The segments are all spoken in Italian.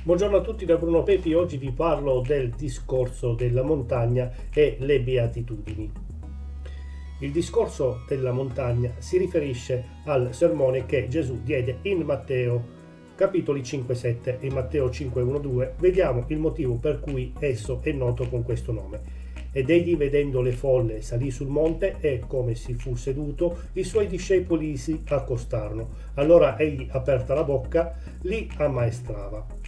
Buongiorno a tutti da Bruno Pepi, oggi vi parlo del discorso della montagna e le beatitudini. Il discorso della montagna si riferisce al sermone che Gesù diede in Matteo capitoli 5-7 e Matteo 5-1-2. Vediamo il motivo per cui esso è noto con questo nome. Ed egli, vedendo le folle, salì sul monte e, come si fu seduto, i suoi discepoli si accostarono. Allora egli, aperta la bocca, li ammaestrava.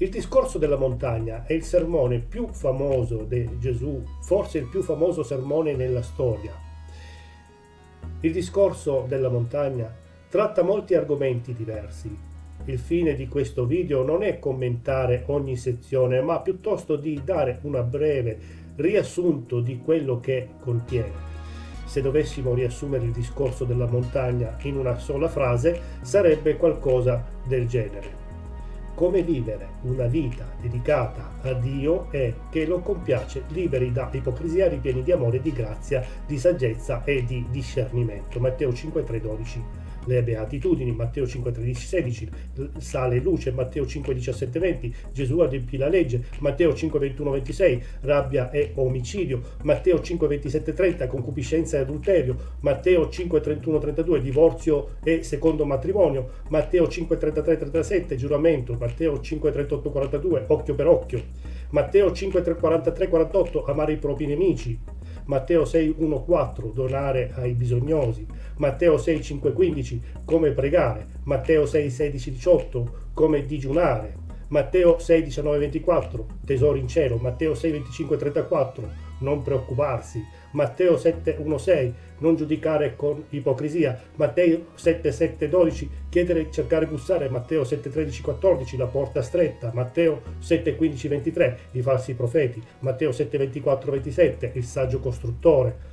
Il discorso della montagna è il sermone più famoso di Gesù, forse il più famoso sermone nella storia. Il discorso della montagna tratta molti argomenti diversi. Il fine di questo video non è commentare ogni sezione, ma piuttosto di dare un breve riassunto di quello che contiene. Se dovessimo riassumere il discorso della montagna in una sola frase, sarebbe qualcosa del genere: come vivere una vita dedicata a Dio e che lo compiace, liberi da ipocrisia, ripieni di amore, di grazia, di saggezza e di discernimento. Matteo 5:3-12. Le beatitudini, Matteo 5:13-16, sale e luce, Matteo 5:17-20, Gesù adempì la legge, Matteo 5:21-26, rabbia e omicidio, Matteo 5:27-30, concupiscenza e adulterio, Matteo 5:31-32, divorzio e secondo matrimonio, Matteo 5:33-37, giuramento, Matteo 5:38-42, occhio per occhio, Matteo 5:43-48, amare i propri nemici, Matteo 6:1-4, donare ai bisognosi, Matteo 6:5-15, come pregare, Matteo 6:16-18, come digiunare, Matteo 6:19-24, tesori in cielo, Matteo 6:25-34, non preoccuparsi, Matteo 7:1-6, non giudicare con ipocrisia, Matteo 7:7-12, chiedere, cercare, bussare, Matteo 7:13-14, la porta stretta, Matteo 7:15-23, i falsi profeti, Matteo 7:24-27, il saggio costruttore,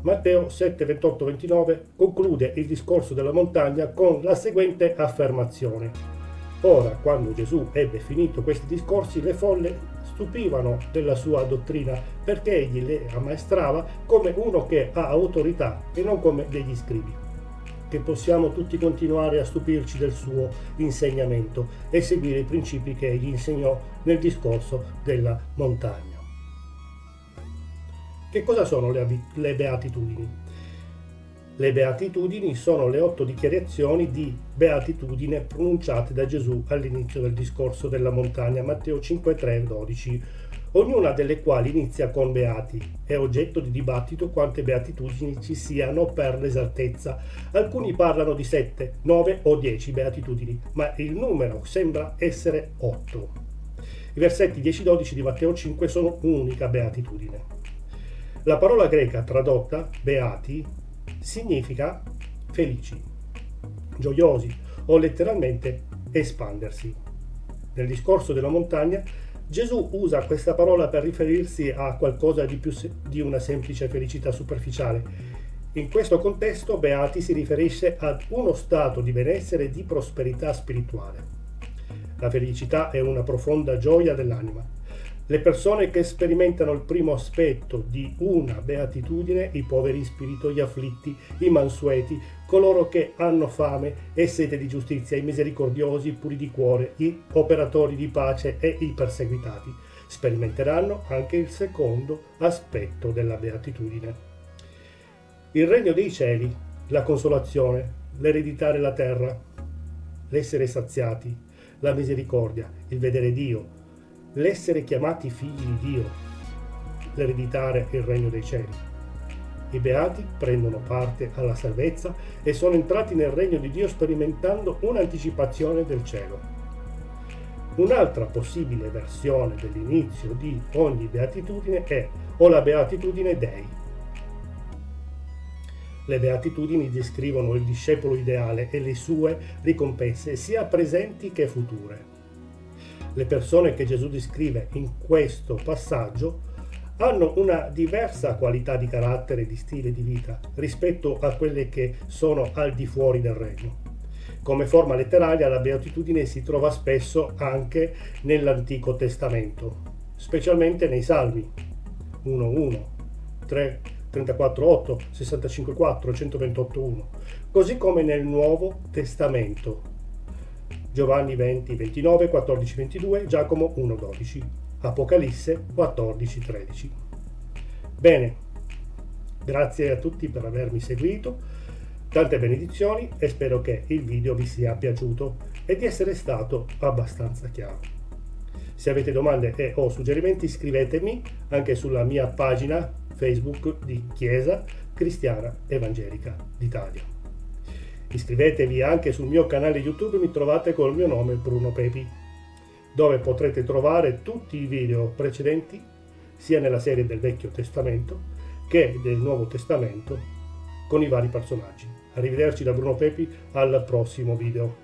Matteo 7:28-29 conclude il discorso della montagna con la seguente affermazione: ora, quando Gesù ebbe finito questi discorsi, le folle stupivano della sua dottrina, perché egli le ammaestrava come uno che ha autorità e non come degli scribi. Che possiamo tutti continuare a stupirci del suo insegnamento e seguire i principi che egli insegnò nel discorso della montagna. Che cosa sono le beatitudini? Le beatitudini sono le 8 dichiarazioni di beatitudine pronunciate da Gesù all'inizio del discorso della montagna, Matteo 5:3-12, ognuna delle quali inizia con beati. È oggetto di dibattito quante beatitudini ci siano per l'esattezza. Alcuni parlano di 7, 9 o 10 beatitudini, ma il numero sembra essere 8. I versetti 10-12 di Matteo 5 sono un'unica beatitudine. La parola greca tradotta, beati, significa felici, gioiosi o letteralmente espandersi. Nel discorso della montagna Gesù usa questa parola per riferirsi a qualcosa di più di una semplice felicità superficiale. In questo contesto beati si riferisce ad uno stato di benessere e di prosperità spirituale. La felicità è una profonda gioia dell'anima. Le persone che sperimentano il primo aspetto di una beatitudine, i poveri in spirito, gli afflitti, i mansueti, coloro che hanno fame e sete di giustizia, i misericordiosi, i puri di cuore, gli operatori di pace e i perseguitati, sperimenteranno anche il secondo aspetto della beatitudine. Il regno dei cieli, la consolazione, l'ereditare la terra, l'essere saziati, la misericordia, il vedere Dio, l'essere chiamati figli di Dio, l'ereditare il regno dei cieli. I beati prendono parte alla salvezza e sono entrati nel regno di Dio sperimentando un'anticipazione del cielo. Un'altra possibile versione dell'inizio di ogni beatitudine è o la beatitudine Dei. Le beatitudini descrivono il discepolo ideale e le sue ricompense sia presenti che future. Le persone che Gesù descrive in questo passaggio hanno una diversa qualità di carattere e di stile di vita rispetto a quelle che sono al di fuori del regno. Come forma letteraria, la beatitudine si trova spesso anche nell'Antico Testamento, specialmente nei Salmi 1:1, 34:8, 65:4, 128:1, così come nel Nuovo Testamento Giovanni 20, 29, 14, 22, Giacomo 1, 12, Apocalisse 14, 13. Bene, grazie a tutti per avermi seguito, tante benedizioni e spero che il video vi sia piaciuto e di essere stato abbastanza chiaro. Se avete domande e o suggerimenti scrivetemi anche sulla mia pagina Facebook di Chiesa Cristiana Evangelica d'Italia. Iscrivetevi anche sul mio canale YouTube, mi trovate col mio nome Bruno Pepi, dove potrete trovare tutti i video precedenti sia nella serie del Vecchio Testamento che del Nuovo Testamento con i vari personaggi. Arrivederci da Bruno Pepi, al prossimo video.